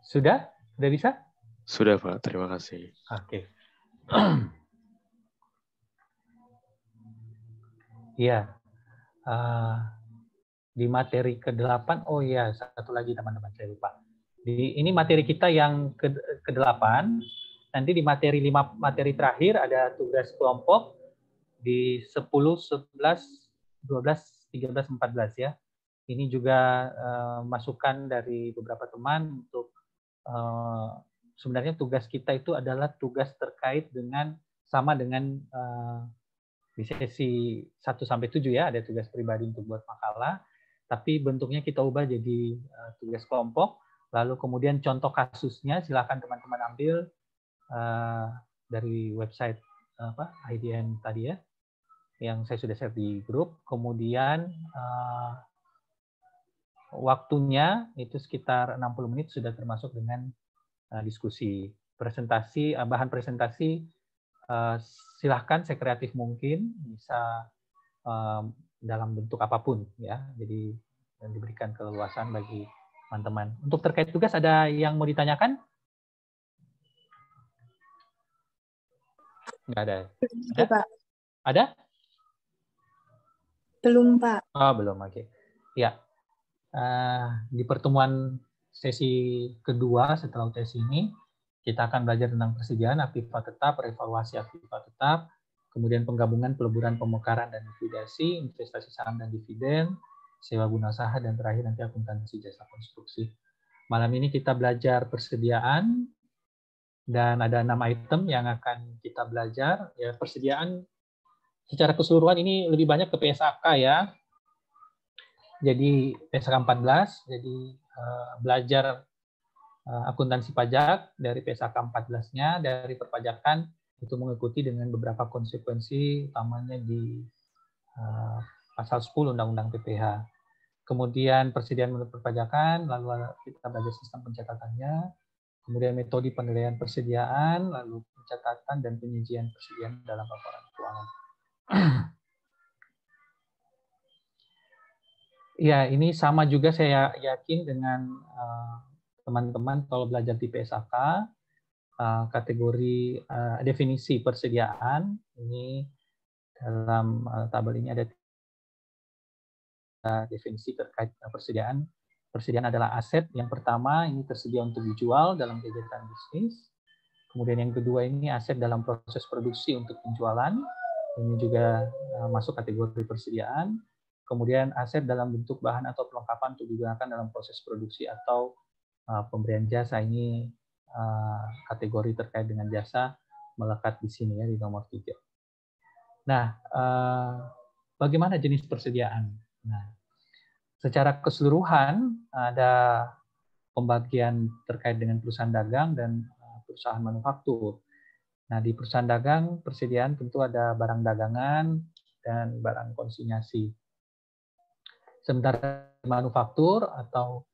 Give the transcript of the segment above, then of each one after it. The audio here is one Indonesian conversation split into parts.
Sudah? Sudah bisa? Sudah, Pak. Terima kasih. Oke. Iya. Di materi ke-8, oh iya, satu lagi teman-teman, saya lupa. Ini materi kita yang ke-8. Nanti di materi terakhir ada tugas kelompok di 10, 11, 12, 13, 14 ya. Ini juga masukan dari beberapa teman untuk sebenarnya tugas kita itu adalah tugas terkait dengan sama dengan di sesi 1 sampai 7 ya, ada tugas pribadi untuk buat makalah, tapi bentuknya kita ubah jadi tugas kelompok, lalu kemudian contoh kasusnya silakan teman-teman ambil dari website IDN tadi ya, yang saya sudah share di grup. Kemudian waktunya itu sekitar 60 menit sudah termasuk dengan diskusi. Presentasi, bahan presentasi silahkan sekreatif mungkin, bisa dalam bentuk apapun ya. Jadi diberikan keleluasan bagi teman-teman. Untuk terkait tugas ada yang mau ditanyakan? Nggak ada. Ada? Pak. Ada? Belum, Pak. Oh, belum. Oke. Ya. Di pertemuan sesi kedua setelah UTS ini, kita akan belajar tentang persediaan aktiva tetap, evaluasi aktiva tetap, kemudian penggabungan peleburan pemekaran dan likuidasi, investasi saham dan dividen, sewa guna usaha, dan terakhir nanti akuntansi jasa konstruksi. Malam ini kita belajar persediaan, dan ada 6 item yang akan kita belajar. Ya, persediaan secara keseluruhan ini lebih banyak ke PSAK ya. Jadi PSAK 14, jadi belajar akuntansi pajak dari PSAK 14-nya, dari perpajakan itu mengikuti dengan beberapa konsekuensi, utamanya di pasal 10 Undang-Undang PPH. Kemudian persediaan menurut perpajakan, lalu kita belajar sistem pencatatannya, kemudian metode penilaian persediaan, lalu pencatatan dan penyajian persediaan dalam laporan keuangan. Ya, ini sama juga saya yakin dengan teman-teman kalau belajar di PSAK, kategori definisi persediaan, ini dalam tabel ini ada definisi terkait persediaan. Persediaan adalah aset. Yang pertama, ini tersedia untuk dijual dalam kegiatan bisnis. Kemudian yang kedua, ini aset dalam proses produksi untuk penjualan. Ini juga masuk kategori persediaan. Kemudian aset dalam bentuk bahan atau perlengkapan untuk digunakan dalam proses produksi atau pemberian jasa, ini kategori terkait dengan jasa melekat di sini ya, di nomor 3. Nah, bagaimana jenis persediaan? Nah, secara keseluruhan ada pembagian terkait dengan perusahaan dagang dan perusahaan manufaktur. Nah, di perusahaan dagang persediaan tentu ada barang dagangan dan barang konsinyasi. Sementara manufaktur atau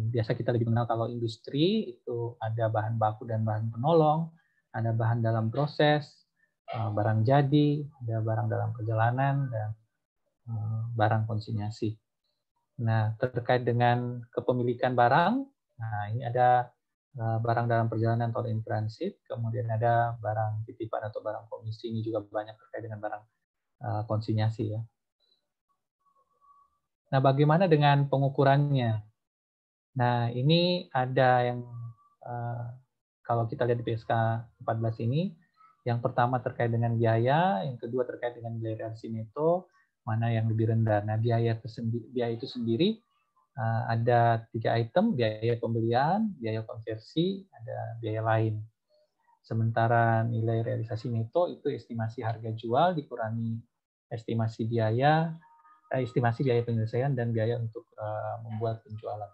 biasa kita lebih mengenal kalau industri, itu ada bahan baku dan bahan penolong, ada bahan dalam proses, barang jadi, ada barang dalam perjalanan, dan barang konsinyasi. Nah, terkait dengan kepemilikan barang, nah ini ada barang dalam perjalanan atau in transit, kemudian ada barang titipan atau barang komisi, ini juga banyak terkait dengan barang konsinyasi ya. Nah, bagaimana dengan pengukurannya? Nah, ini ada yang kalau kita lihat di PSK 14 ini, yang pertama terkait dengan biaya, yang kedua terkait dengan nilai realisasi neto, mana yang lebih rendah. Nah, biaya itu sendiri ada 3 item, biaya pembelian, biaya konversi, ada biaya lain. Sementara nilai realisasi neto itu estimasi harga jual dikurangi estimasi biaya penyelesaian dan biaya untuk membuat penjualan.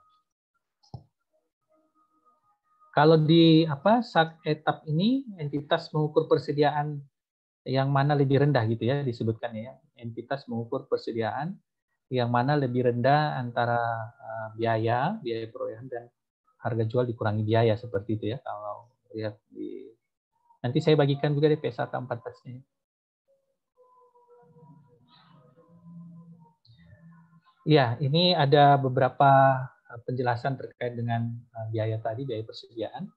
Kalau di etap ini entitas mengukur persediaan yang mana lebih rendah gitu ya disebutkan ya, entitas mengukur persediaan yang mana lebih rendah antara biaya perolehan dan harga jual dikurangi biaya, seperti itu ya kalau lihat di, nanti saya bagikan juga di PSAK 14-nya. Ya, ini ada beberapa penjelasan terkait dengan biaya tadi, biaya persediaan.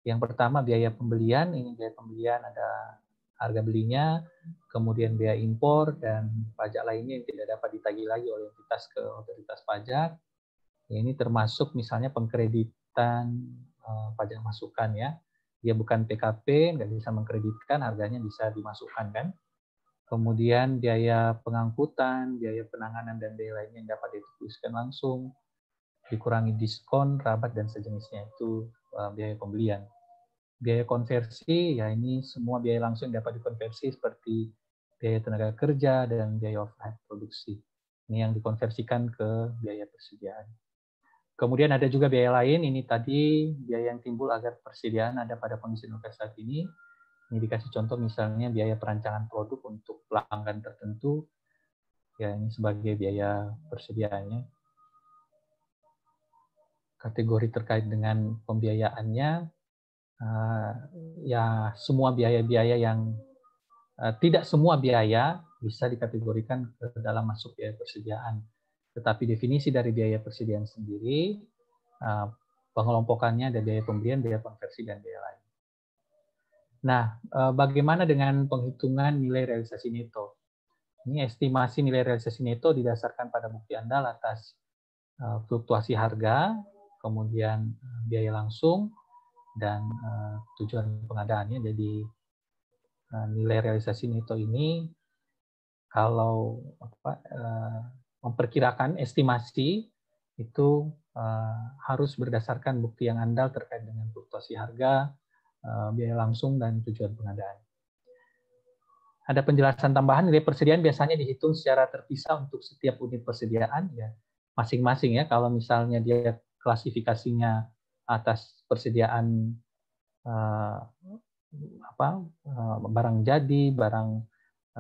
Yang pertama biaya pembelian, ini biaya pembelian ada harga belinya, kemudian biaya impor dan pajak lainnya yang tidak dapat ditagih lagi oleh entitas ke otoritas pajak. Ini termasuk misalnya pengkreditan pajak masukan ya. Dia bukan PKP, nggak bisa mengkreditkan, harganya bisa dimasukkan kan. Kemudian biaya pengangkutan, biaya penanganan dan biaya lainnya yang dapat dituliskan langsung, dikurangi diskon, rabat dan sejenisnya, itu biaya pembelian. Biaya konversi, ya ini semua biaya langsung yang dapat dikonversi seperti biaya tenaga kerja dan biaya overhead produksi. Ini yang dikonversikan ke biaya persediaan. Kemudian ada juga biaya lain, ini tadi biaya yang timbul agar persediaan ada pada kondisi nuker saat ini. Ini dikasih contoh misalnya biaya perancangan produk untuk pelanggan tertentu, ya ini sebagai biaya persediaannya. Kategori terkait dengan pembiayaannya, ya semua biaya-biaya yang tidak semua biaya bisa dikategorikan ke dalam masuk biaya persediaan. Tetapi definisi dari biaya persediaan sendiri, pengelompokannya ada biaya pembelian, biaya konversi, dan biaya lain. Nah, bagaimana dengan penghitungan nilai realisasi neto? Ini estimasi nilai realisasi neto didasarkan pada bukti andal atas fluktuasi harga, kemudian biaya langsung, dan tujuan pengadaannya. Jadi nilai realisasi neto ini kalau memperkirakan estimasi itu harus berdasarkan bukti yang andal terkait dengan fluktuasi harga, biaya langsung, dan tujuan pengadaan. Ada penjelasan tambahan, nilai persediaan biasanya dihitung secara terpisah untuk setiap unit persediaan, ya masing-masing ya. Kalau misalnya dia klasifikasinya atas persediaan barang jadi, barang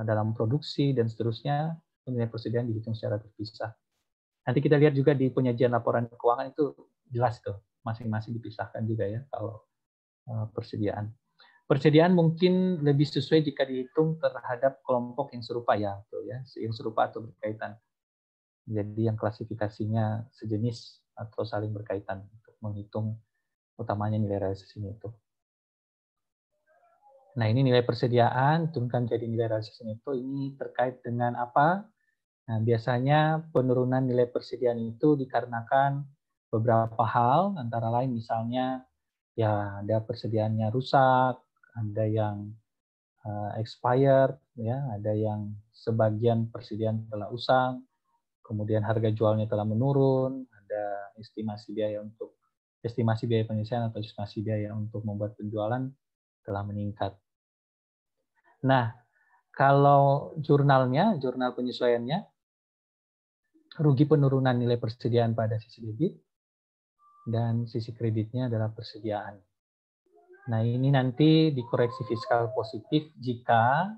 dalam produksi, dan seterusnya, nilai persediaan dihitung secara terpisah. Nanti kita lihat juga di penyajian laporan keuangan itu jelas tuh, masing-masing dipisahkan juga ya kalau persediaan. Persediaan mungkin lebih sesuai jika dihitung terhadap kelompok yang serupa ya, tuh ya, yang serupa atau berkaitan. Jadi yang klasifikasinya sejenis atau saling berkaitan untuk menghitung utamanya nilai realisasi neto. Nah, ini nilai persediaan, turunkan jadi nilai realisasi neto, ini terkait dengan apa? Nah, biasanya penurunan nilai persediaan itu dikarenakan beberapa hal, antara lain misalnya ya ada persediaannya rusak, ada yang expired, ya, ada yang sebagian persediaan telah usang, kemudian harga jualnya telah menurun, ada estimasi biaya penyelesaian atau estimasi biaya untuk membuat penjualan telah meningkat. Nah, kalau jurnal penyesuaiannya, rugi penurunan nilai persediaan pada sisi debit, dan sisi kreditnya adalah persediaan. Nah, ini nanti dikoreksi fiskal positif jika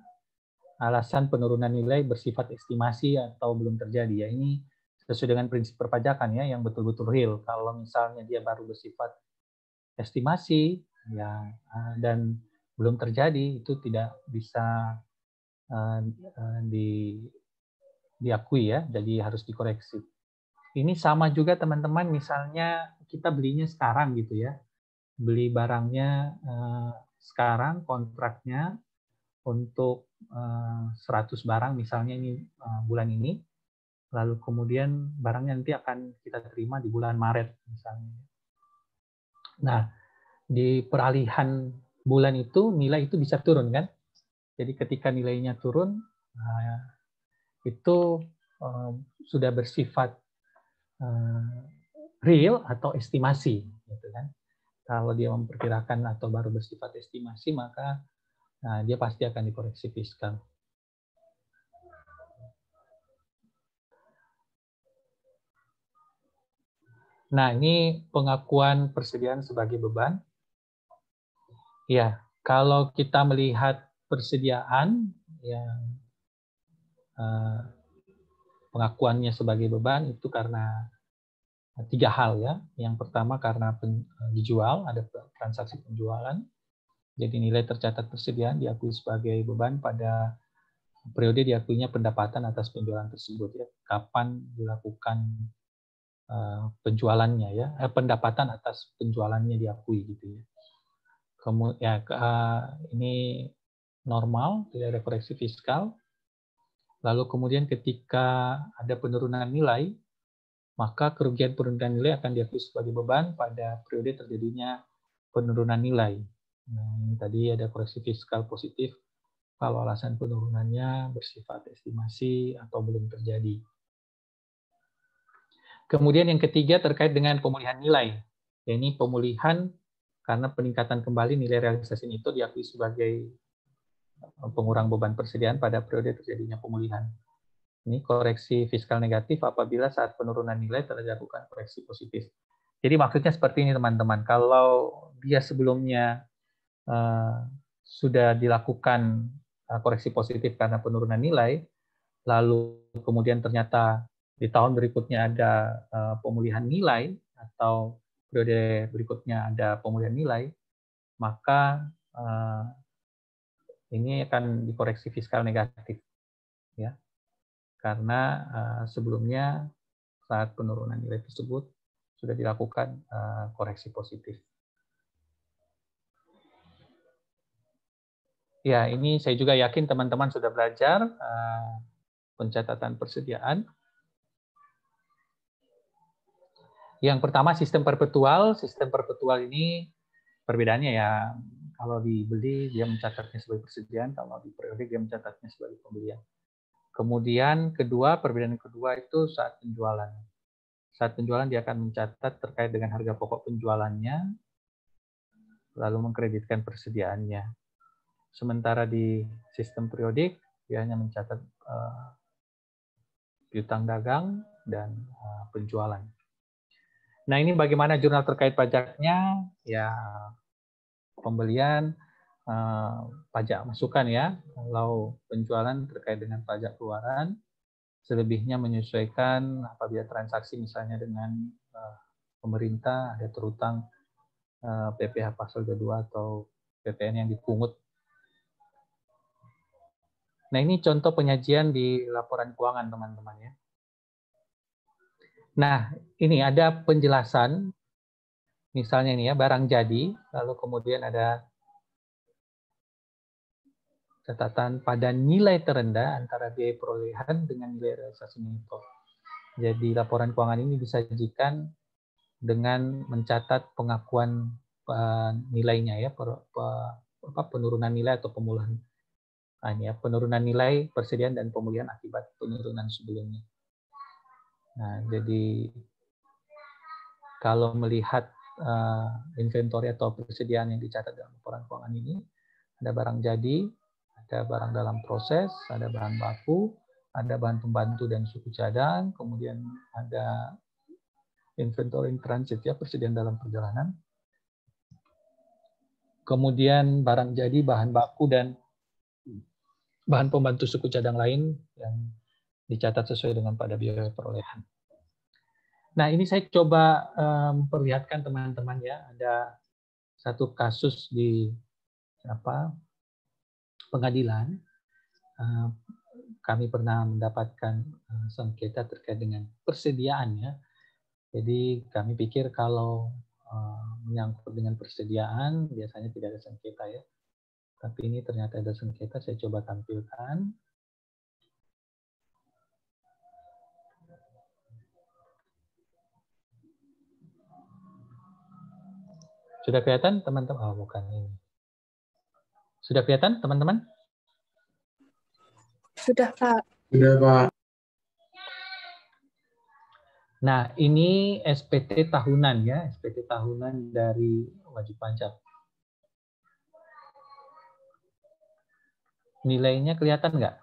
alasan penurunan nilai bersifat estimasi atau belum terjadi. Ya, ini sesuai dengan prinsip perpajakan ya, yang betul-betul real. Kalau misalnya dia baru bersifat estimasi, ya, dan belum terjadi, itu tidak bisa diakui ya, jadi harus dikoreksi. Ini sama juga teman-teman, misalnya kita belinya sekarang gitu ya, beli barangnya sekarang, kontraknya untuk 100 barang misalnya ini bulan ini, lalu kemudian barangnya nanti akan kita terima di bulan Maret misalnya. Nah, di peralihan bulan itu nilai itu bisa turun kan? Jadi ketika nilainya turun, itu sudah bersifat real atau estimasi, gitu kan? Kalau dia memperkirakan atau baru bersifat estimasi, maka dia pasti akan dikoreksi fiskal. Nah, ini pengakuan persediaan sebagai beban. Ya, kalau kita melihat persediaan yang pengakuannya sebagai beban itu karena 3 hal ya. Yang pertama karena dijual, ada transaksi penjualan. Jadi nilai tercatat persediaan diakui sebagai beban pada periode diakuinya pendapatan atas penjualan tersebut ya. Kapan dilakukan penjualannya ya, pendapatan atas penjualannya diakui gitu ya. Kemudian ini normal, tidak ada koreksi fiskal. Lalu kemudian ketika ada penurunan nilai, maka kerugian penurunan nilai akan diakui sebagai beban pada periode terjadinya penurunan nilai. Nah, ini tadi ada koreksi fiskal positif kalau alasan penurunannya bersifat estimasi atau belum terjadi. Kemudian yang ketiga terkait dengan pemulihan nilai. Ya, ini pemulihan karena peningkatan kembali nilai realisasi itu diakui sebagai pengurang beban persediaan pada periode terjadinya pemulihan. Ini koreksi fiskal negatif apabila saat penurunan nilai telah dilakukan koreksi positif. Jadi maksudnya seperti ini teman-teman. Kalau dia sebelumnya sudah dilakukan koreksi positif karena penurunan nilai, lalu kemudian ternyata di tahun berikutnya ada pemulihan nilai atau periode berikutnya ada pemulihan nilai, maka ini akan dikoreksi fiskal negatif, ya, karena sebelumnya saat penurunan nilai tersebut sudah dilakukan koreksi positif. Ya, ini saya juga yakin teman-teman sudah belajar pencatatan persediaan. Yang pertama sistem perpetual. Sistem perpetual ini perbedaannya ya, kalau dibeli dia mencatatnya sebagai persediaan, kalau di periode dia mencatatnya sebagai pembelian. Kemudian perbedaan kedua itu saat penjualan. Saat penjualan dia akan mencatat terkait dengan harga pokok penjualannya, lalu mengkreditkan persediaannya. Sementara di sistem periodik dia hanya mencatat piutang dagang dan penjualan. Nah, ini bagaimana jurnal terkait pajaknya? Ya, pembelian, pajak masukan ya. Kalau penjualan terkait dengan pajak keluaran, selebihnya menyesuaikan apabila transaksi misalnya dengan pemerintah, ada terutang PPh pasal 22 atau PPN yang dipungut. Nah, ini contoh penyajian di laporan keuangan, teman-teman ya. Nah, ini ada penjelasan, misalnya ini ya, barang jadi, lalu kemudian ada catatan pada nilai terendah antara biaya perolehan dengan nilai realisasi neto. Jadi laporan keuangan ini disajikan dengan mencatat pengakuan nilainya ya, penurunan nilai atau pemulihan. Nah, ini ya, penurunan nilai persediaan dan pemulihan akibat penurunan sebelumnya. Nah, jadi kalau melihat inventory atau persediaan yang dicatat dalam laporan keuangan ini, ada barang jadi, ada barang dalam proses, ada bahan baku, ada bahan pembantu dan suku cadang, kemudian ada inventory in transit ya, persediaan dalam perjalanan. Kemudian barang jadi, bahan baku dan bahan pembantu suku cadang lain yang dicatat sesuai dengan pada biaya perolehan. Nah, ini saya coba memperlihatkan teman-teman ya, ada satu kasus di pengadilan. Kami pernah mendapatkan sengketa terkait dengan persediaan ya. Jadi kami pikir kalau menyangkut dengan persediaan biasanya tidak ada sengketa ya. Tapi ini ternyata ada sengketa, saya coba tampilkan. Sudah kelihatan teman-teman? Oh, bukan ini. Sudah kelihatan teman-teman? Sudah, Pak. Sudah, Pak. Nah, ini SPT tahunan ya, SPT tahunan dari wajib pajak. Nilainya kelihatan nggak?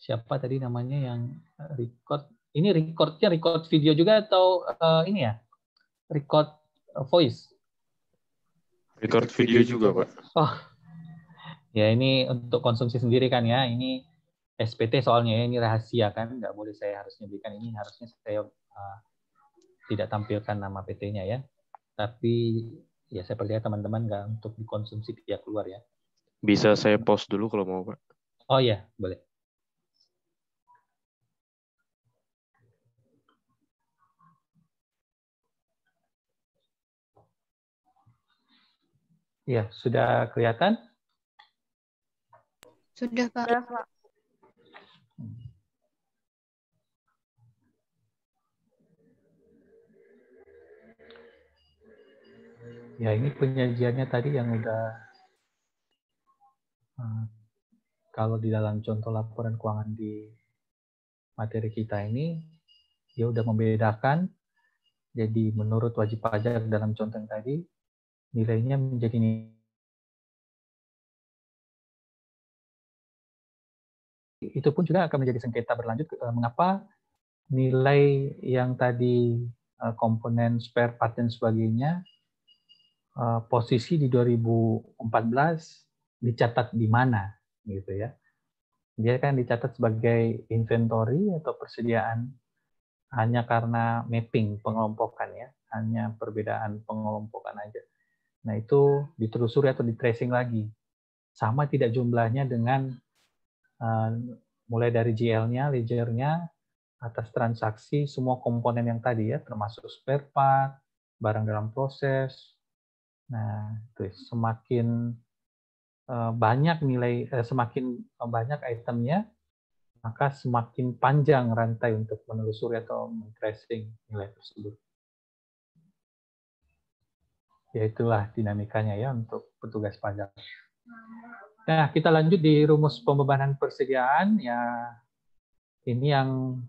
Siapa tadi namanya yang record? Ini recordnya record video juga atau ini ya? Record voice? Record video juga, Pak. Oh, ya ini untuk konsumsi sendiri kan ya. Ini SPT soalnya ya, ini rahasia kan, nggak boleh saya harusnya berikan. Ini harusnya saya tidak tampilkan nama PT-nya ya. Tapi ya saya percaya teman-teman nggak untuk dikonsumsi pihak luar ya. Bisa saya post dulu kalau mau, Pak. Oh ya, boleh. Ya, sudah kelihatan? Sudah, Pak. Sudah, Pak. Ya, ini penyajiannya tadi yang udah kalau di dalam contoh laporan keuangan di materi kita ini, dia udah membedakan. Jadi menurut wajib pajak dalam contoh yang tadi, nilainya menjadi itu pun juga akan menjadi sengketa berlanjut. Mengapa nilai yang tadi komponen spare part dan sebagainya posisi di 2014 dicatat di mana gitu ya. Dia kan dicatat sebagai inventory atau persediaan hanya karena mapping pengelompokan ya, hanya perbedaan pengelompokan aja. Nah, itu ditelusuri atau di tracing lagi. Sama tidak jumlahnya dengan mulai dari GL-nya, ledger-nya, atas transaksi, semua komponen yang tadi ya, termasuk spare part, barang dalam proses. Nah, itu semakin banyak nilai, semakin banyak itemnya, maka semakin panjang rantai untuk menelusuri atau men-tracing nilai tersebut. Ya itulah dinamikanya ya untuk petugas pajak. Nah, kita lanjut di rumus pembebanan persediaan. Ya, ini yang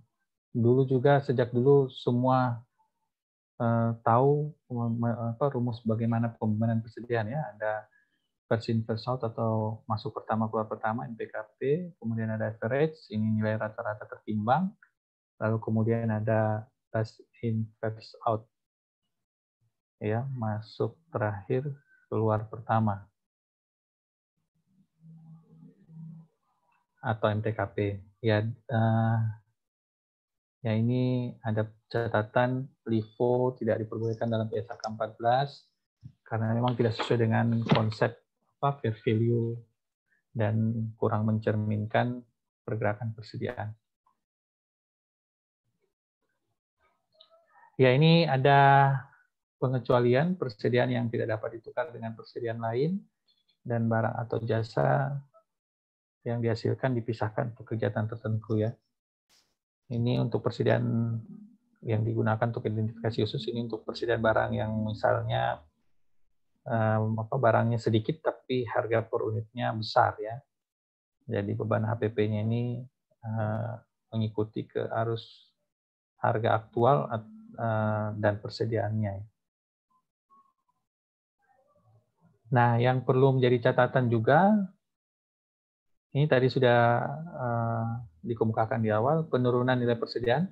dulu juga sejak dulu semua tahu rumus bagaimana pembebanan persediaan ya. Ada first in first out atau masuk pertama keluar pertama NPKP, kemudian ada average, ini nilai rata-rata tertimbang, lalu kemudian ada first in first out ya, masuk terakhir keluar pertama atau MTKP. Ya, ya ini ada catatan LIFO tidak diperbolehkan dalam PSAK 14 karena memang tidak sesuai dengan konsep fair value dan kurang mencerminkan pergerakan persediaan. Ya, ini ada pengecualian persediaan yang tidak dapat ditukar dengan persediaan lain dan barang atau jasa yang dihasilkan dipisahkan untuk kegiatan tertentu ya. Ini untuk persediaan yang digunakan untuk identifikasi khusus, ini untuk persediaan barang yang misalnya barangnya sedikit tapi harga per unitnya besar ya. Jadi beban HPP-nya ini mengikuti ke arus harga aktual dan persediaannya. Nah, yang perlu menjadi catatan juga, ini tadi sudah dikemukakan di awal, penurunan nilai persediaan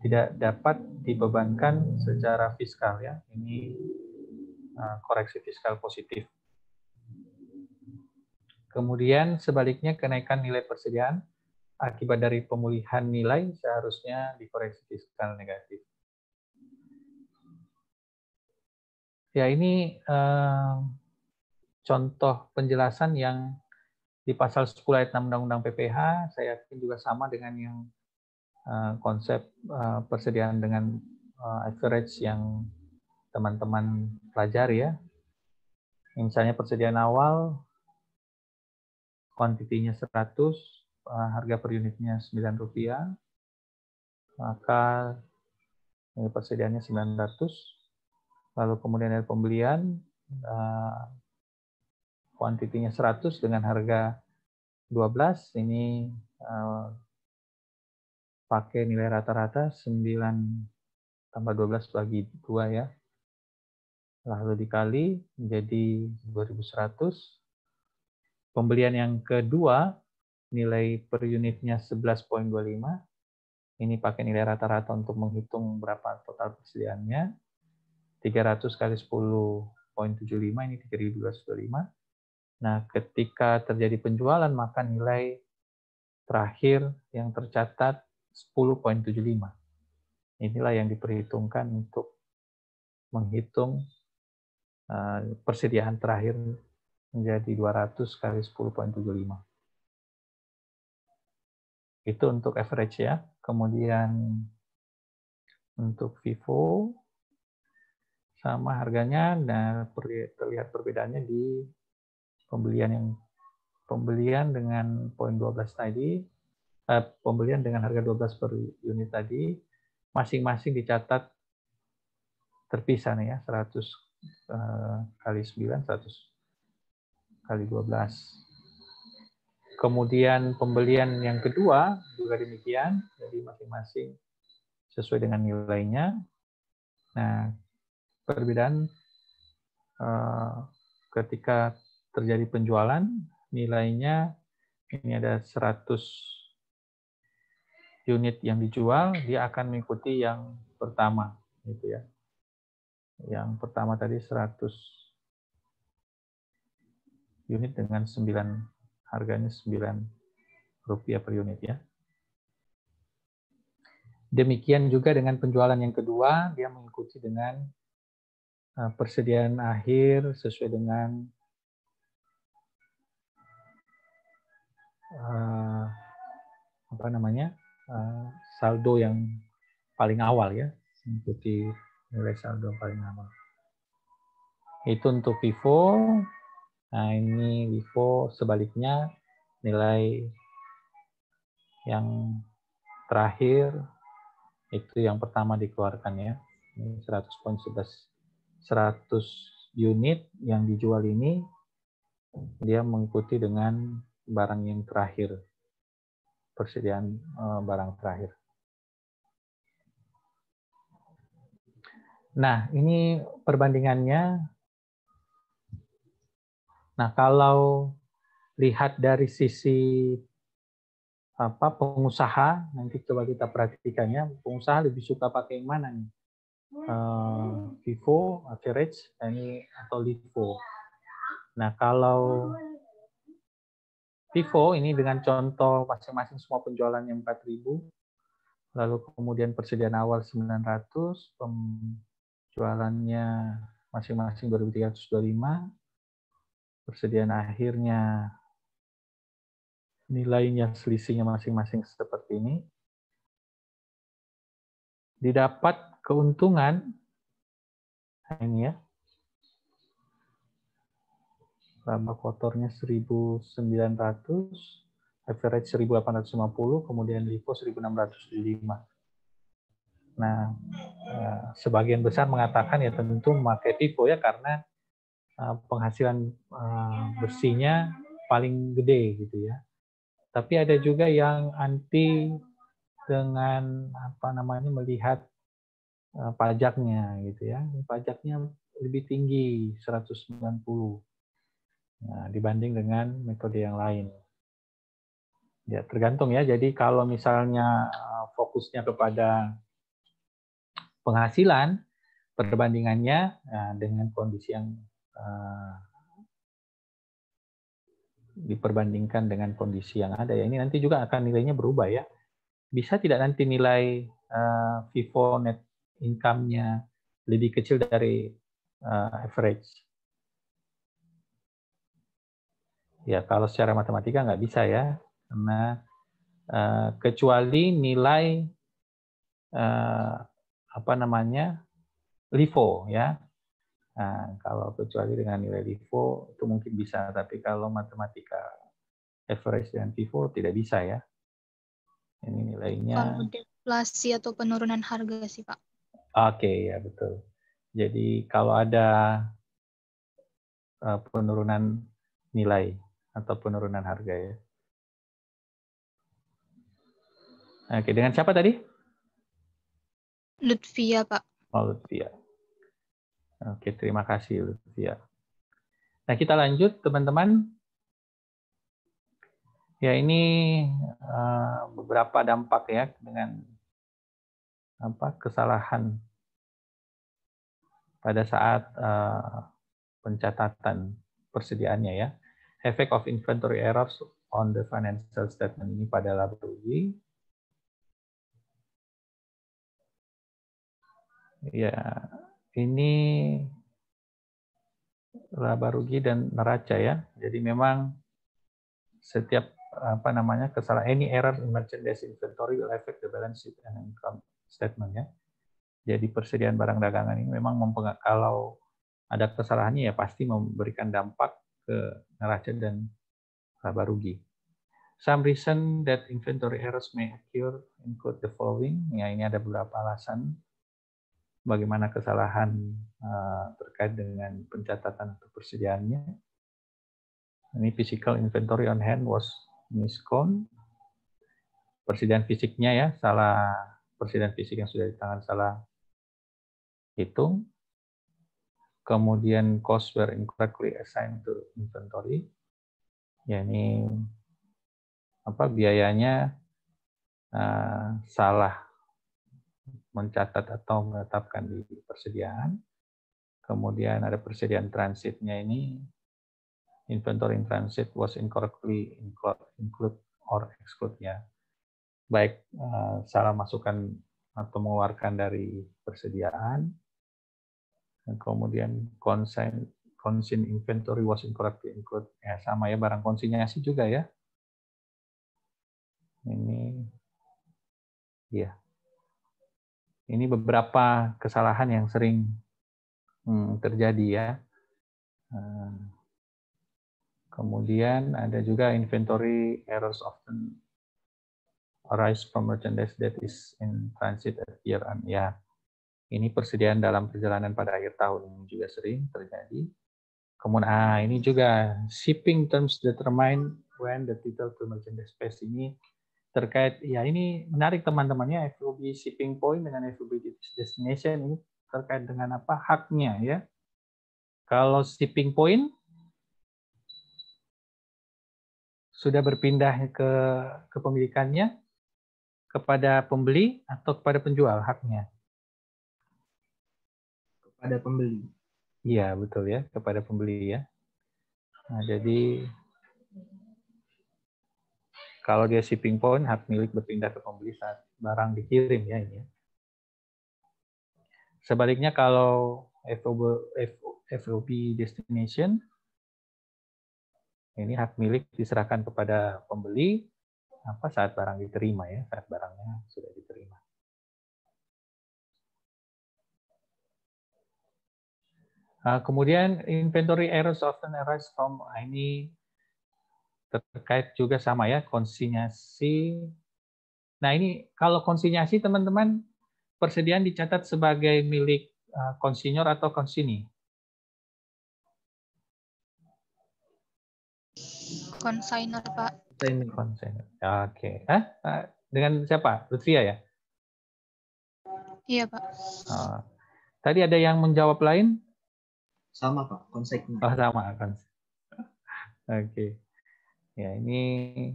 tidak dapat dibebankan secara fiskal ya. Ini koreksi fiskal positif. Kemudian sebaliknya kenaikan nilai persediaan akibat dari pemulihan nilai seharusnya dikoreksi fiskal negatif. Ya, ini contoh penjelasan yang di pasal 10 ayat 6 Undang-Undang PPH, saya yakin juga sama dengan yang konsep persediaan dengan average yang teman-teman pelajari ya. Misalnya persediaan awal, kuantitinya 100, harga per unitnya Rp9, maka nilai persediaannya 900. Lalu kemudian ada pembelian, kuantitinya 100 dengan harga 12, ini pakai nilai rata-rata 9 tambah 12 bagi 2 ya. Lalu dikali menjadi 2100. Pembelian yang kedua, nilai per unitnya 11,25. Ini pakai nilai rata-rata untuk menghitung berapa total persediaannya. 300 kali 10,75, ini 3.225. Nah, ketika terjadi penjualan, maka nilai terakhir yang tercatat 10,75. Inilah yang diperhitungkan untuk menghitung persediaan terakhir menjadi 200 kali 10,75. Itu untuk average ya. Kemudian untuk FIFO sama harganya, dan terlihat perbedaannya di pembelian dengan poin 12 tadi, pembelian dengan harga 12 per unit tadi, masing-masing dicatat terpisah nih ya, 100 kali 9, 100 kali 12. Kemudian pembelian yang kedua juga demikian, jadi masing-masing sesuai dengan nilainya. Nah, perbedaan ketika terjadi penjualan, nilainya ini ada 100 unit yang dijual, dia akan mengikuti yang pertama, gitu ya. Yang pertama tadi 100 unit dengan 9, harganya 9 rupiah per unit ya. Demikian juga dengan penjualan yang kedua, dia mengikuti dengan persediaan akhir sesuai dengan saldo yang paling awal ya, mengikuti nilai saldo paling awal. Itu untuk FIFO. Nah, ini FIFO sebaliknya, nilai yang terakhir itu yang pertama dikeluarkan ya. Ini 100.11. 100 unit yang dijual ini dia mengikuti dengan barang yang terakhir, persediaan barang terakhir. Nah, ini perbandingannya. Nah, kalau lihat dari sisi pengusaha, nanti coba kita perhatikannya, pengusaha lebih suka pakai yang mana nih? FIFO, average, ini atau LIFO. Nah, kalau FIFO ini dengan contoh masing-masing semua penjualannya 4.000, lalu kemudian persediaan awal 900, penjualannya masing-masing 2.325, persediaan akhirnya nilainya selisihnya masing-masing seperti ini. Didapat keuntungan, nah ini ya, laba kotornya 1.900, average 1.850, kemudian LIFO 1.605. Nah, sebagian besar mengatakan ya tentu memakai FIFO ya karena penghasilan bersihnya paling gede gitu ya. Tapi ada juga yang anti dengan melihat pajaknya gitu ya. Pajaknya lebih tinggi 190. Nah, dibanding dengan metode yang lain. Ya, tergantung ya. Jadi kalau misalnya fokusnya kepada penghasilan, perbandingannya dengan kondisi yang diperbandingkan dengan kondisi yang ada ya, ini nanti juga akan nilainya berubah ya. Bisa tidak nanti nilai FIFO net income-nya lebih kecil dari average? Ya, kalau secara matematika nggak bisa ya, karena kecuali nilai LIFO ya. Nah, kalau kecuali dengan nilai LIFO itu mungkin bisa, tapi kalau matematika average dengan FIFO tidak bisa ya. Ini nilainya. Kalau deflasi atau penurunan harga sih Pak. Oke, ya betul. Jadi kalau ada penurunan nilai atau penurunan harga ya. Oke, dengan siapa tadi? Lutfia Pak. Oh, Lutfia. Oke, terima kasih Lutfia. Nah, kita lanjut teman-teman. Ya, ini beberapa dampak ya dengan kesalahan pada saat pencatatan persediaannya ya. Effect of inventory errors on the financial statement ini pada laba rugi. Ya, ini laba rugi dan neraca ya. Jadi memang setiap kesalahan any error in merchandise inventory will affect the balance sheet and income statement ya. Jadi persediaan barang dagangan ini memang kalau ada kesalahannya ya pasti memberikan dampak ke neraca dan laba rugi. Some reason that inventory errors may occur include the following. Ya, ini ada beberapa alasan bagaimana kesalahan terkait dengan pencatatan atau persediaannya. Ini physical inventory on hand was miscount. Persediaan fisiknya ya, persediaan fisik yang sudah di tangan salah hitung. Kemudian costs were incorrectly assigned to inventory. Ya, ini biayanya salah mencatat atau menetapkan di persediaan. Kemudian ada persediaan transitnya ini, inventory in transit was incorrectly include or exclude ya. Baik salah masukkan atau mengeluarkan dari persediaan. Dan kemudian consign inventory was incorrectly include ya, sama ya, barang konsinyasi juga ya. Ini ya. Ini beberapa kesalahan yang sering terjadi ya. Kemudian ada juga inventory errors often arise from merchandise that is in transit at year end. Ya, ini persediaan dalam perjalanan pada akhir tahun ini juga sering terjadi. Kemudian ini juga shipping terms determine when the title to merchandise space ini terkait, ya ini menarik teman-temannya, FOB shipping point dengan FOB destination ini terkait dengan apa? Haknya ya. Kalau shipping point sudah berpindah ke kepemilikannya kepada pembeli atau kepada penjual haknya? Kepada pembeli. Iya, betul ya, kepada pembeli ya. Nah, jadi kalau dia shipping point, hak milik berpindah ke pembeli saat barang dikirim ya ini. Sebaliknya kalau FOB destination, ini hak milik diserahkan kepada pembeli saat barang diterima ya, saat barangnya sudah diterima. Kemudian inventory errors often arise from, ini terkait juga sama ya, konsinyasi. Nah ini kalau konsinyasi teman-teman, persediaan dicatat sebagai milik konsinyor atau konsini? Consignor, Pak. Konsinyor. Oke. Dengan siapa? Lutfia ya? Iya, Pak. Tadi ada yang menjawab lain? Sama, Pak. Konsignor. Oh, sama. Oke. Ya, ini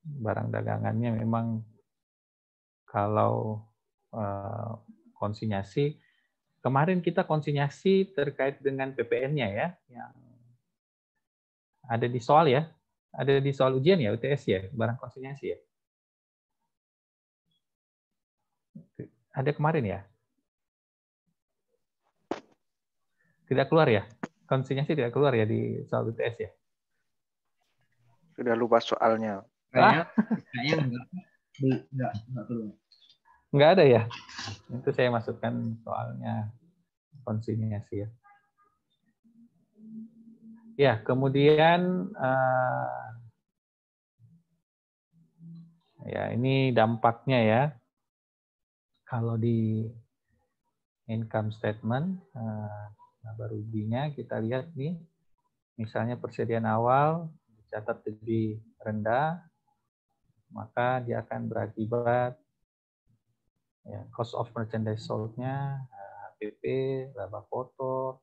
barang dagangannya memang kalau konsinyasi, kemarin kita konsinyasi terkait dengan PPN-nya ya, yang ada di soal ya, ada di soal ujian ya, UTS ya, barang konsinyasi ya. Ada kemarin ya? Tidak keluar ya? Konsinyasi tidak keluar ya di soal UTS ya? Sudah lupa soalnya. Kayaknya enggak keluar. Enggak ada ya? Itu saya masukkan soalnya konsinyasi ya. Ya, kemudian ya ini dampaknya ya. Kalau di income statement, laba ruginya kita lihat nih, misalnya persediaan awal dicatat lebih rendah, maka dia akan berakibat ya, cost of merchandise sold-nya, HPP, laba kotor,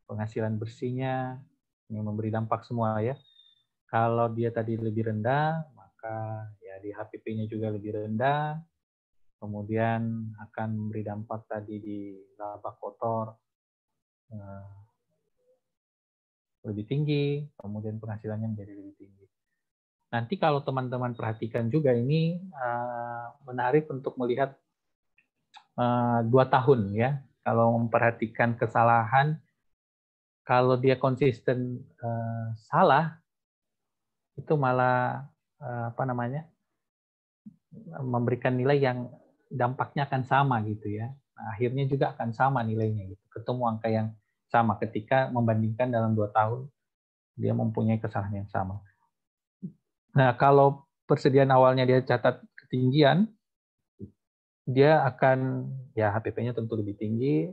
penghasilan bersihnya, ini memberi dampak semua ya. Kalau dia tadi lebih rendah, maka ya di HPP-nya juga lebih rendah, kemudian akan memberi dampak tadi di laba kotor lebih tinggi, kemudian penghasilannya menjadi lebih tinggi. Nanti kalau teman-teman perhatikan juga ini menarik untuk melihat 2 tahun ya. Kalau memperhatikan kesalahan, kalau dia konsisten salah, itu malah memberikan nilai yang dampaknya akan sama gitu ya. Nah, akhirnya juga akan sama nilainya gitu. Ketemu angka yang sama ketika membandingkan dalam 2 tahun dia mempunyai kesalahan yang sama. Nah, kalau persediaan awalnya dia catat ketinggian, dia akan ya HPP-nya tentu lebih tinggi.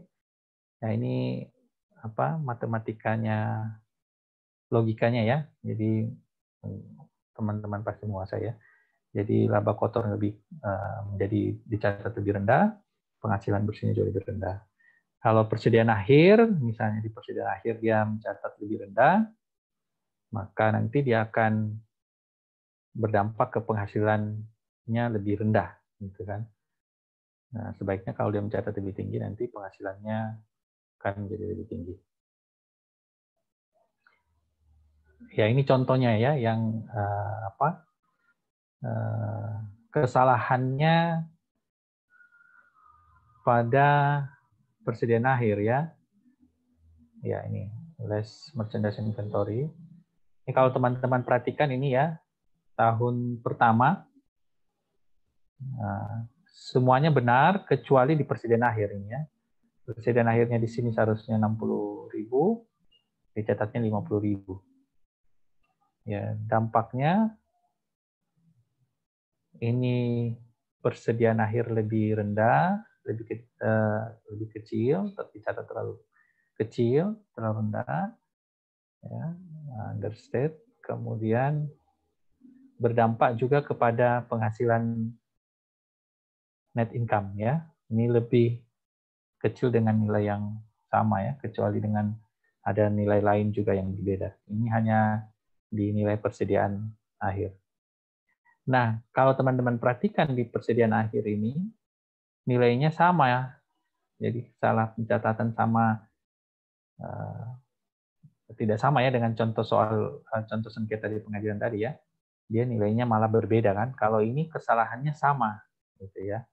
Nah, ini matematikanya, logikanya ya. Jadi teman-teman pasti menguasai ya. Jadi laba kotor menjadi dicatat lebih rendah, penghasilan bersihnya juga lebih rendah. Kalau persediaan akhir, misalnya di persediaan akhir dia mencatat lebih rendah, maka nanti dia akan berdampak ke penghasilannya lebih rendah, gitu kan. Nah, sebaiknya kalau dia mencatat lebih tinggi, nanti penghasilannya akan menjadi lebih tinggi. Ya, ini contohnya ya, yang kesalahannya pada persediaan akhir ya. Ya, ini less merchandise inventory. Ini kalau teman-teman perhatikan ini ya, tahun pertama semuanya benar kecuali di persediaan akhir ini ya. Persediaan akhirnya di sini seharusnya 60.000, dicatatnya 50.000. Ya, dampaknya ini persediaan akhir lebih rendah, lebih kecil, dicatat terlalu kecil, terlalu rendah, ya, understate. Kemudian berdampak juga kepada penghasilan net income ya. Ini lebih kecil dengan nilai yang sama ya, kecuali dengan ada nilai lain juga yang berbeda. Ini hanya di nilai persediaan akhir. Nah, kalau teman-teman perhatikan di persediaan akhir ini, nilainya sama ya. Jadi salah pencatatan sama tidak sama ya dengan contoh sengketa di pengadilan tadi ya. Dia nilainya malah berbeda kan. Kalau ini kesalahannya sama gitu ya.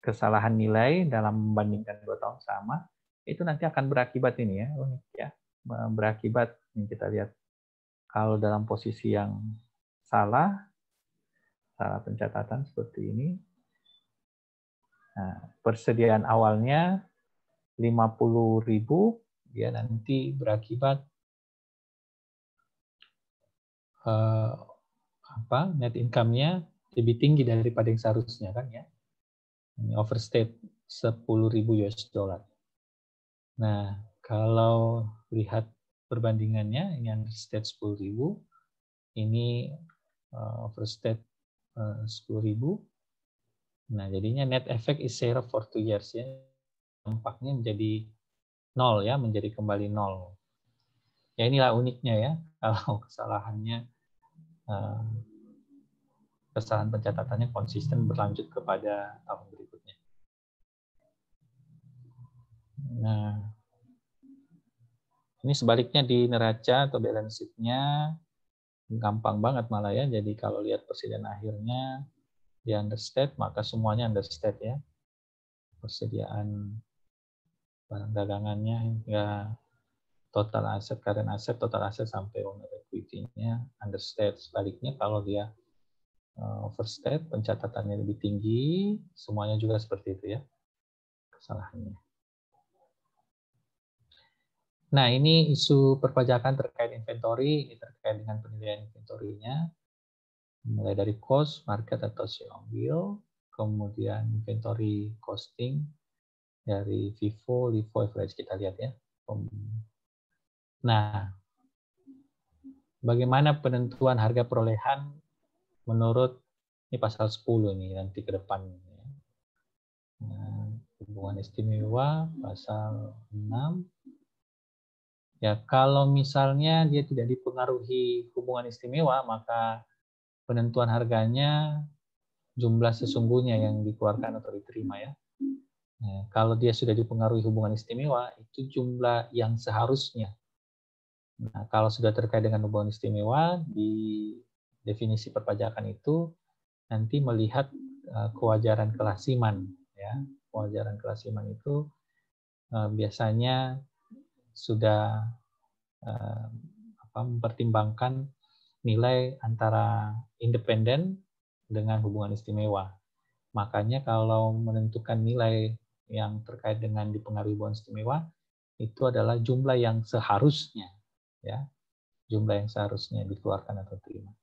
Kesalahan nilai dalam membandingkan 2 tahun sama, itu nanti akan berakibat ini ya, unik ya. Berakibat yang kita lihat kalau dalam posisi yang salah pencatatan seperti ini. Nah, persediaan awalnya 50.000, dia nanti berakibat net income-nya lebih tinggi daripada yang seharusnya kan ya. Ini overstate 10.000 US dollar. Nah, kalau lihat perbandingannya, ini understate 10.000, ini overstate 10.000. Nah, jadinya net effect is zero for 2 years ya. Dampaknya menjadi 0 ya, menjadi kembali 0. Ya inilah uniknya ya, kalau kesalahan pencatatannya konsisten berlanjut kepada tahun berikutnya. Nah, ini sebaliknya di neraca atau balance sheet-nya gampang banget malah ya. Jadi kalau lihat persediaan akhirnya di understate, maka semuanya understate ya. Persediaan barang dagangannya hingga total aset, current asset, total aset sampai owner equity-nya understate. Sebaliknya kalau dia overstate, pencatatannya lebih tinggi, semuanya juga seperti itu ya kesalahannya. Nah, ini isu perpajakan terkait inventory, ini terkait dengan penilaian inventory-nya, mulai dari cost, market atau sale on bill, kemudian inventory costing dari FIFO, LIFO, average kita lihat ya. Nah, bagaimana penentuan harga perolehan menurut ini pasal 10 nih nanti ke depan. Nah, hubungan istimewa pasal 6. Ya, kalau misalnya dia tidak dipengaruhi hubungan istimewa, maka penentuan harganya jumlah sesungguhnya yang dikeluarkan atau diterima ya. Nah, kalau dia sudah dipengaruhi hubungan istimewa, itu jumlah yang seharusnya. Nah, kalau sudah terkait dengan hubungan istimewa, di definisi perpajakan itu nanti melihat kewajaran kelasiman ya. Kewajaran kelasiman itu biasanya sudah mempertimbangkan nilai antara independen dengan hubungan istimewa. Makanya kalau menentukan nilai yang terkait dengan dipengaruhi hubungan istimewa, itu adalah jumlah yang seharusnya, ya, jumlah yang seharusnya dikeluarkan atau terima.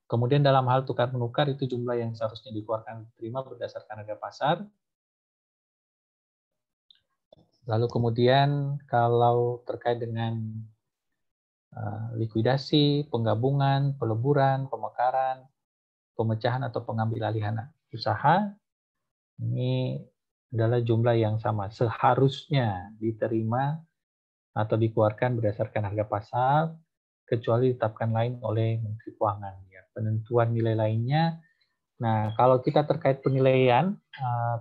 Kemudian dalam hal tukar menukar itu jumlah yang seharusnya dikeluarkan terima berdasarkan harga pasar. Lalu kemudian kalau terkait dengan likuidasi, penggabungan, peleburan, pemekaran, pemecahan atau pengambil alihan usaha, ini adalah jumlah yang sama. Seharusnya diterima atau dikeluarkan berdasarkan harga pasar, kecuali ditetapkan lain oleh Menteri Keuangan. Ya, penentuan nilai lainnya. Nah, kalau kita terkait penilaian,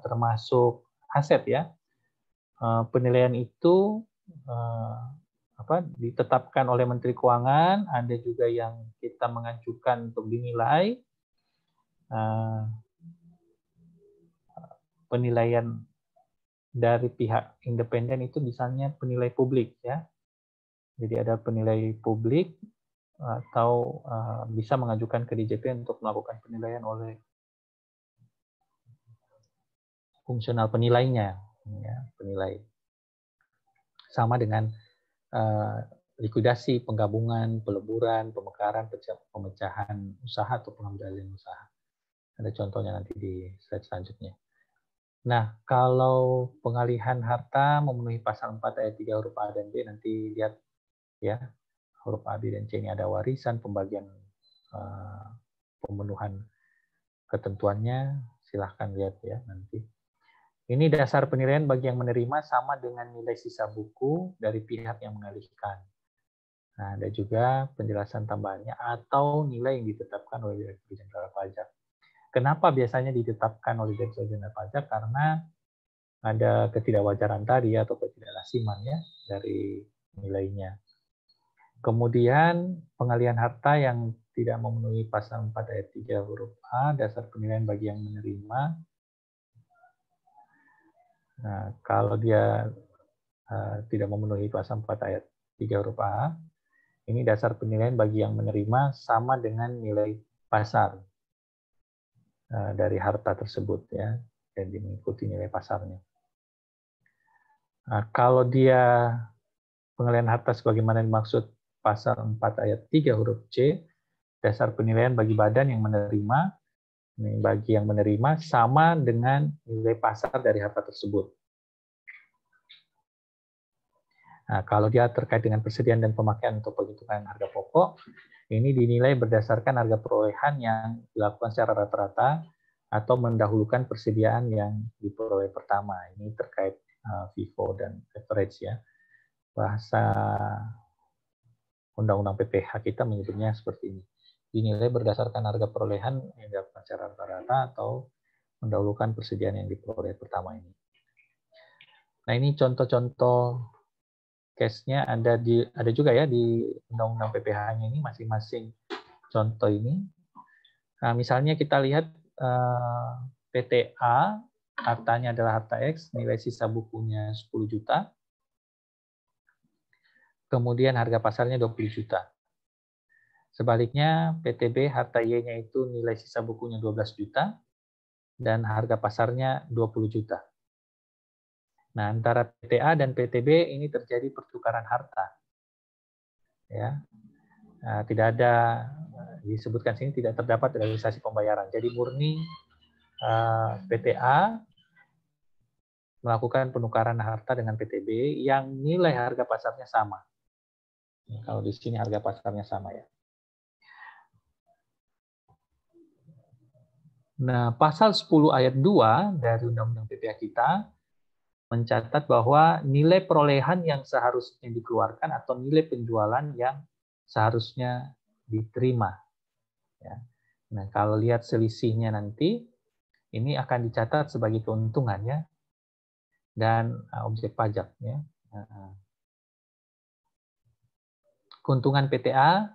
termasuk aset ya, penilaian itu ditetapkan oleh Menteri Keuangan, ada juga yang kita mengajukan untuk dinilai. Penilaian dari pihak independen itu misalnya penilai publik ya. Jadi ada penilai publik atau bisa mengajukan ke DJP untuk melakukan penilaian oleh fungsional penilainya, ya, penilai. Sama dengan likuidasi, penggabungan, peleburan, pemekaran, pemecahan usaha atau pengambilan usaha. Ada contohnya nanti di slide selanjutnya. Nah, kalau pengalihan harta memenuhi pasal 4 ayat 3 huruf A dan B, nanti lihat ya, huruf A, B, dan C ini ada warisan, pembagian pemenuhan ketentuannya, silahkan lihat ya nanti. Ini dasar penilaian bagi yang menerima sama dengan nilai sisa buku dari pihak yang mengalihkan. Nah, ada juga penjelasan tambahannya atau nilai yang ditetapkan oleh Direktur Jenderal Pajak. Kenapa biasanya ditetapkan oleh Direktur Jenderal Pajak? Karena ada ketidakwajaran tadi atau ketidaklasiman ya dari nilainya. Kemudian pengalihan harta yang tidak memenuhi pasal 4 ayat 3 huruf A, dasar penilaian bagi yang menerima. Nah, kalau dia tidak memenuhi pasal 4 ayat 3 huruf A, ini dasar penilaian bagi yang menerima sama dengan nilai pasar dari harta tersebut ya, dan mengikuti nilai pasarnya. Nah, kalau dia pengalihan harta sebagaimana dimaksud pasal 4 ayat 3 huruf C, dasar penilaian bagi badan yang menerima, bagi yang menerima sama dengan nilai pasar dari harta tersebut. Nah, kalau dia terkait dengan persediaan dan pemakaian untuk penghitungan harga pokok, ini dinilai berdasarkan harga perolehan yang dilakukan secara rata-rata atau mendahulukan persediaan yang diperoleh pertama. Ini terkait FIFO dan average ya. Bahasa Undang-Undang PPH kita menyebutnya seperti ini. Dinilai berdasarkan harga perolehan yang dilakukan secara rata-rata atau mendahulukan persediaan yang diperoleh pertama ini. Nah, ini contoh-contoh case-nya ada juga ya di Undang-Undang PPH-nya ini masing-masing contoh ini. Nah, misalnya kita lihat PTA, hartanya adalah harta X, nilai sisa bukunya 10 juta. Kemudian harga pasarnya 20 juta. Sebaliknya PTB harta Y-nya itu nilai sisa bukunya 12 juta dan harga pasarnya 20 juta. Nah, antara PTA dan PTB ini terjadi pertukaran harta. Ya. Nah, tidak ada, disebutkan sini tidak terdapat realisasi pembayaran. Jadi murni PTA melakukan penukaran harta dengan PTB yang nilai harga pasarnya sama. Kalau di sini harga pasarnya sama ya. Nah, pasal 10 ayat 2 dari Undang-Undang PPH kita mencatat bahwa nilai perolehan yang seharusnya dikeluarkan atau nilai penjualan yang seharusnya diterima. Ya. Nah, kalau lihat selisihnya nanti, ini akan dicatat sebagai keuntungan ya, dan objek pajak. Ya. Keuntungan PTA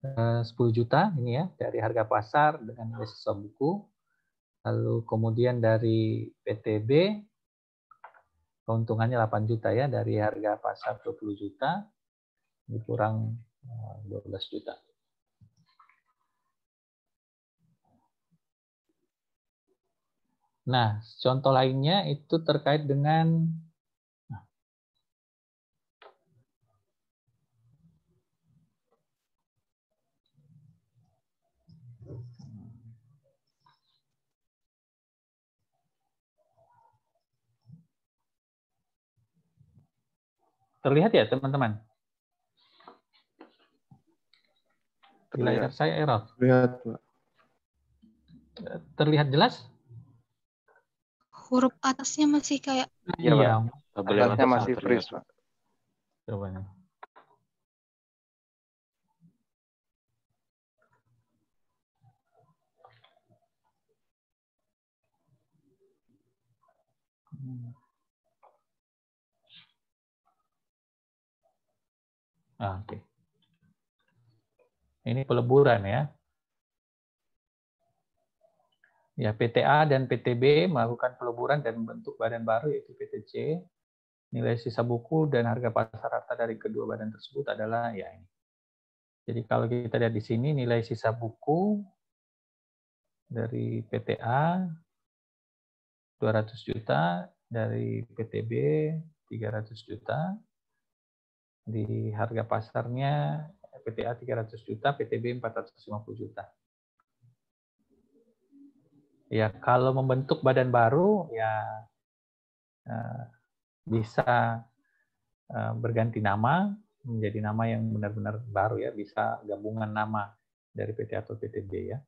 10 juta ini ya dari harga pasar dengan nilai sisa buku. Lalu kemudian dari PTB keuntungannya 8 juta ya dari harga pasar 20 juta dikurang 12 juta. Nah, contoh lainnya itu terkait dengan terlihat ya teman-teman? Di layar saya error. Lihat, Pak. Terlihat jelas? Huruf atasnya masih kayak Iya, Pak. Tabel yang Atasnya atas masih terlihat. freeze, Pak. Coba nih. Oke. Ini peleburan ya. Ya, PTA dan PTB melakukan peleburan dan membentuk badan baru yaitu PTC. Nilai sisa buku dan harga pasar harta dari kedua badan tersebut adalah ya ini. Jadi kalau kita lihat di sini nilai sisa buku dari PTA 200 juta, dari PTB 300 juta. Di harga pasarnya PTA 300 juta, PTB 450 juta. Ya, kalau membentuk badan baru ya bisa berganti nama menjadi nama yang benar-benar baru ya, bisa gabungan nama dari PT atau PTB ya.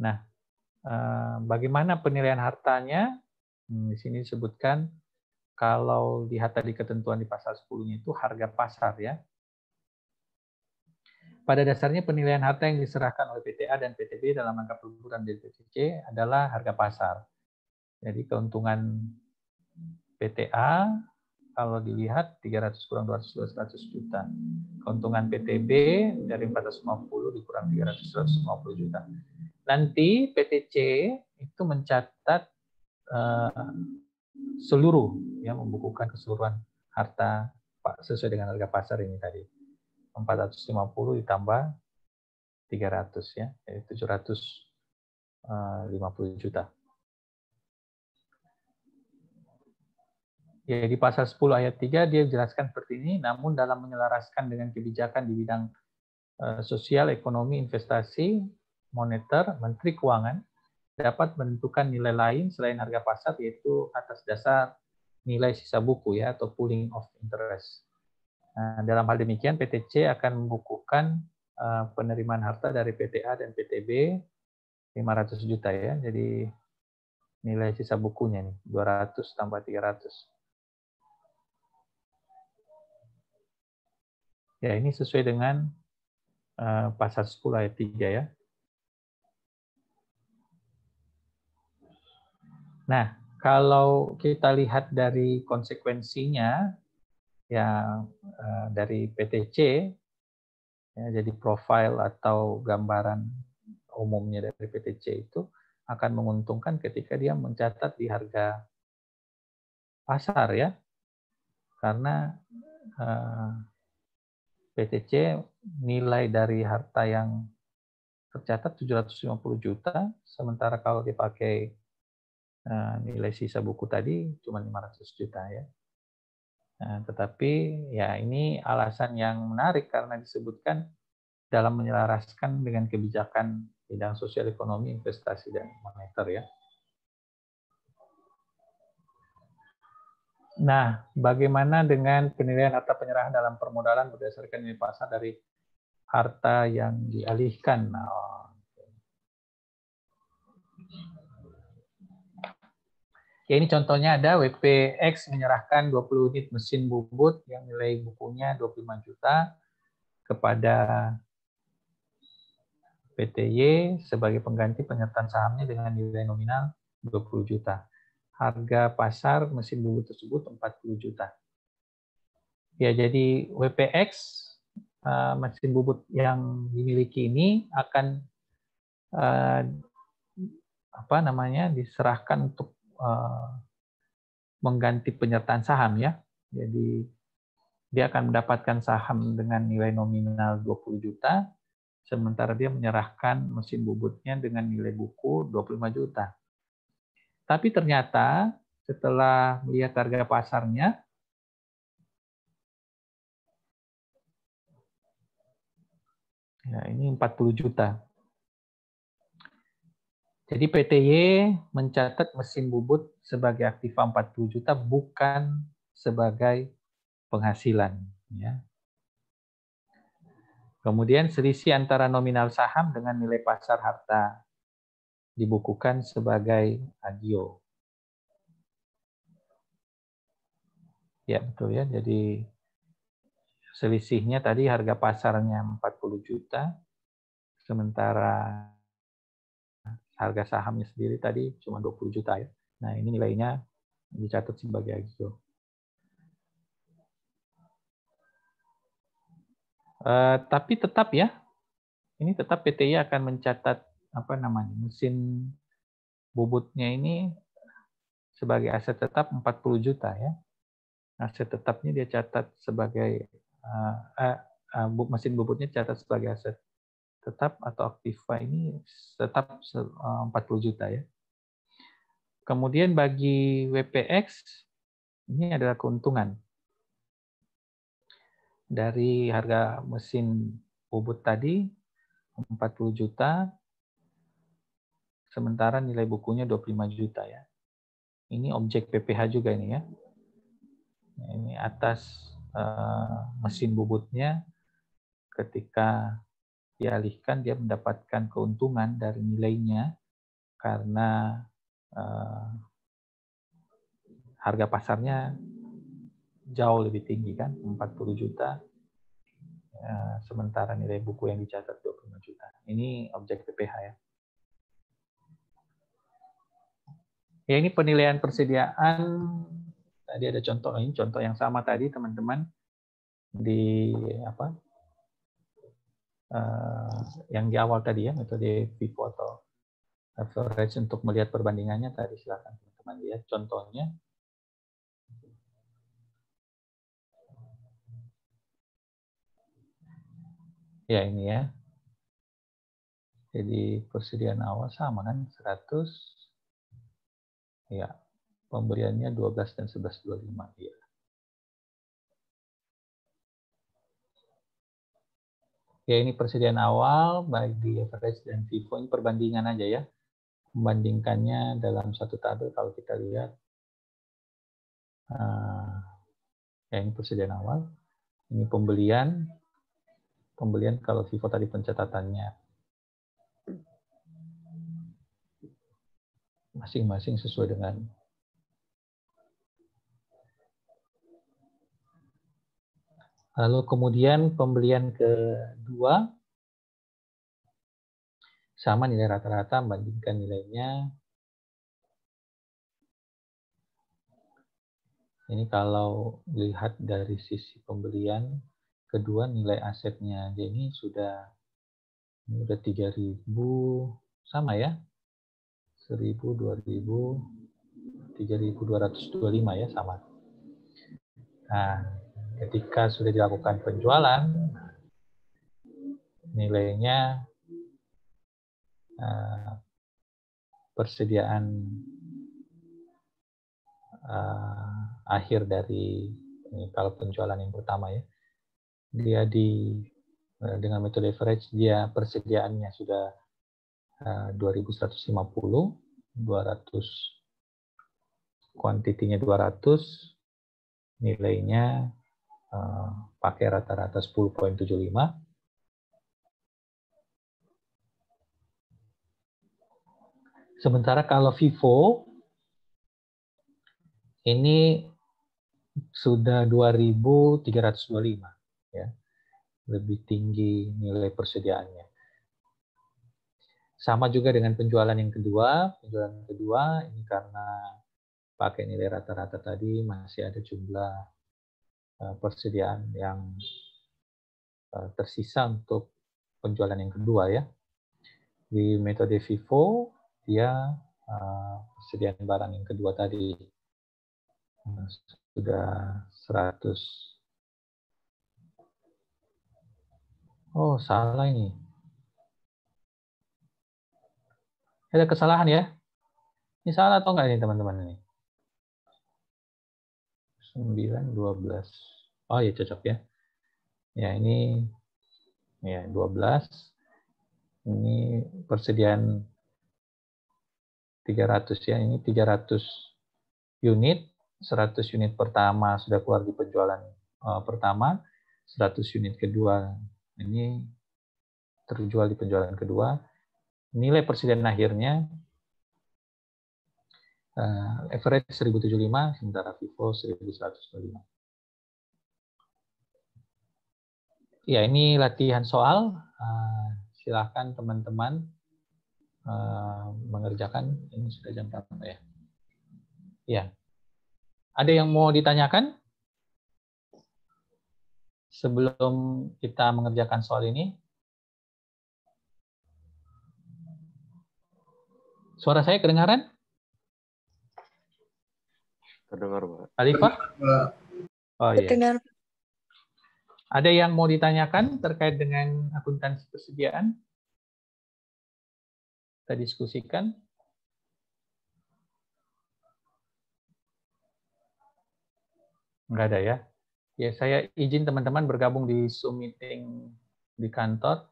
Nah, bagaimana penilaian hartanya? Di sini disebutkan kalau lihat tadi ketentuan di pasal 10-nya itu harga pasar ya. Pada dasarnya penilaian harta yang diserahkan oleh PTA dan PTB dalam rangka peleburan dari PTC adalah harga pasar. Jadi keuntungan PTA kalau dilihat 300 kurang 200, 200 juta. Keuntungan PTB dari 450 dikurang 300, 150 juta. Nanti PTC itu mencatat seluruh, ya, membukukan keseluruhan harta sesuai dengan harga pasar ini tadi. 450 ditambah 300 ya, jadi 750 juta. Ya, di pasal 10 ayat 3 dia jelaskan seperti ini, namun dalam menyelaraskan dengan kebijakan di bidang sosial, ekonomi, investasi, moneter, Menteri Keuangan dapat menentukan nilai lain selain harga pasar, yaitu atas dasar nilai sisa buku ya, atau pooling of interest. Nah, dalam hal demikian PTC akan membukukan penerimaan harta dari PTA dan PTB 500 juta ya. Jadi nilai sisa bukunya nih 200 tambah 300. Ya, ini sesuai dengan pasal 10 ayat 3 ya. Nah, kalau kita lihat dari konsekuensinya ya dari PTC ya, jadi profil atau gambaran umumnya dari PTC itu akan menguntungkan ketika dia mencatat di harga pasar ya, karena PTC nilai dari harta yang tercatat 750 juta, sementara kalau dipakai nilai sisa buku tadi cuma 500 juta ya. Nah, tetapi ya ini alasan yang menarik karena disebutkan dalam menyelaraskan dengan kebijakan bidang sosial, ekonomi, investasi, dan moneter ya. Nah, bagaimana dengan penilaian harta penyerahan dalam permodalan berdasarkan nilai pasar dari harta yang dialihkan? Nah, ya, ini contohnya ada WPX menyerahkan 20 unit mesin bubut yang nilai bukunya 25 juta kepada PTY sebagai pengganti penyertaan sahamnya dengan nilai nominal 20 juta. Harga pasar mesin bubut tersebut 40 juta. Ya, jadi WPX mesin bubut yang dimiliki ini akan diserahkan untuk mengganti penyertaan saham ya. Jadi dia akan mendapatkan saham dengan nilai nominal 20 juta, sementara dia menyerahkan mesin bubutnya dengan nilai buku 25 juta. Tapi ternyata setelah melihat harga pasarnya, ya ini 40 juta. Jadi PTY mencatat mesin bubut sebagai aktiva 40 juta bukan sebagai penghasilan. Ya. Kemudian selisih antara nominal saham dengan nilai pasar harta dibukukan sebagai agio. Ya betul ya. Jadi selisihnya tadi harga pasarnya 40 juta, sementara harga sahamnya sendiri tadi cuma 20 juta ya. Nah, ini nilainya dicatat sebagai agio. Tapi tetap ya, ini tetap PTY akan mencatat mesin bubutnya ini sebagai aset tetap 40 juta ya. Aset tetapnya dia catat sebagai mesin bubutnya catat sebagai aset tetap atau aktiva ini tetap 40 juta ya. Kemudian bagi WPX ini adalah keuntungan dari harga mesin bubut tadi 40 juta, sementara nilai bukunya 25 juta ya. Ini objek PPH juga ini ya. Ini atas mesin bubutnya ketika dialihkan dia mendapatkan keuntungan dari nilainya karena harga pasarnya jauh lebih tinggi kan, 40 juta, sementara nilai buku yang dicatat 25 juta. Ini objek PPH ya. Ya ini penilaian persediaan, tadi ada contoh, ini contoh yang sama tadi teman-teman di yang di awal tadi ya, metode FIFO atau average untuk melihat perbandingannya tadi, silakan teman-teman lihat contohnya. Ya ini ya. Jadi persediaan awal sama kan 100. Ya. Pembeliannya 12 dan 11.25 ya. Ya ini persediaan awal baik di average dan FIFO, ini perbandingan aja ya. Membandingkannya dalam satu tabel kalau kita lihat. Ya ini persediaan awal. Ini pembelian kalau FIFO tadi pencatatannya masing-masing sesuai dengan lalu kemudian pembelian kedua sama nilai rata-rata, membandingkan nilainya. Ini kalau dilihat dari sisi pembelian kedua, nilai asetnya aja ini sudah 3.000 sama ya. 1.000, 2.000, 3.225 ya sama. Nah, ketika sudah dilakukan penjualan, nilainya persediaan akhir dari kalau penjualan yang pertama ya, dia dengan metode average dia persediaannya sudah 2.150, 200 kuantitinya 200, nilainya pakai rata-rata 10.75. Sementara kalau FIFO ini sudah 2.325 ya. Lebih tinggi nilai persediaannya. Sama juga dengan penjualan yang kedua. Penjualan kedua ini karena pakai nilai rata-rata tadi masih ada jumlah persediaan yang tersisa untuk penjualan yang kedua ya. Di metode FIFO dia persediaan barang yang kedua tadi sudah 100. Oh, salah ini. Ada kesalahan ya. Ini salah atau enggak nih teman-teman ini? 9, 12. Oh ya cocok ya. Ya ini ya 12. Ini persediaan 300 ya. Ini 300 unit. 100 unit pertama sudah keluar di penjualan pertama. 100 unit kedua ini terjual di penjualan kedua. Nilai persediaan akhirnya average 1075, sementara Vivo 1125. Ya, ini latihan soal. Silakan teman-teman mengerjakan. Ini sudah jam berapa ya? Ya. Ada yang mau ditanyakan sebelum kita mengerjakan soal ini? Suara saya kedengaran? Terdengar, Pak. Alifah? Oh iya. Terdengar. Ada yang mau ditanyakan terkait dengan akuntansi persediaan? Kita diskusikan. Enggak ada ya? Ya, saya izin teman-teman bergabung di Zoom meeting di kantor.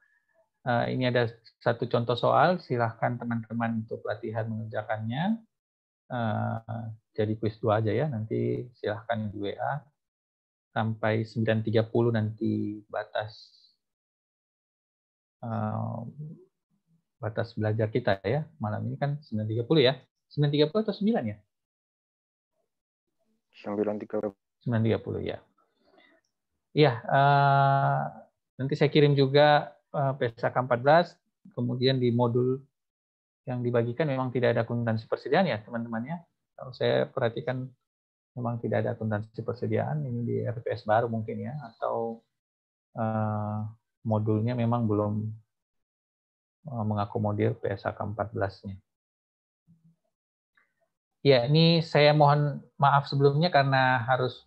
Ini ada satu contoh soal, silahkan teman-teman untuk latihan mengerjakannya. Jadi kuis 2 aja ya, nanti silahkan di WA. Sampai 9.30 nanti batas belajar kita ya. Malam ini kan 9.30 ya. 9.30 atau 9 ya? 9.30. 9.30 ya. Iya, nanti saya kirim juga PSAK 14, kemudian di modul yang dibagikan memang tidak ada akuntansi persediaan ya teman-teman ya. Kalau saya perhatikan memang tidak ada akuntansi persediaan, ini di RPS baru mungkin ya, atau modulnya memang belum mengakomodir PSAK 14-nya. Ya, ini saya mohon maaf sebelumnya karena harus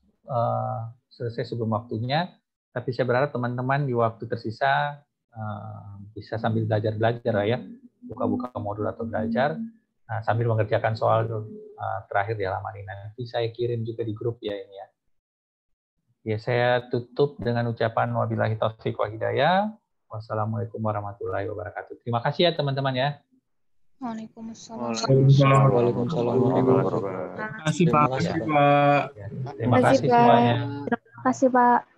selesai sebelum waktunya, tapi saya berharap teman-teman di waktu tersisa bisa sambil belajar-belajar ya, buka-buka modul atau belajar, sambil mengerjakan soal terakhir di halaman ini. Nanti saya kirim juga di grup ya ini ya. Ya, saya tutup dengan ucapan wabillahi taufiq wa hidayah. Wassalamualaikum warahmatullahi wabarakatuh. Terima kasih ya teman-teman ya. Waalaikumsalam. Waalaikumsalam warahmatullahi wabarakatuh. Terima kasih Pak. Terima kasih semuanya. Terima kasih Pak.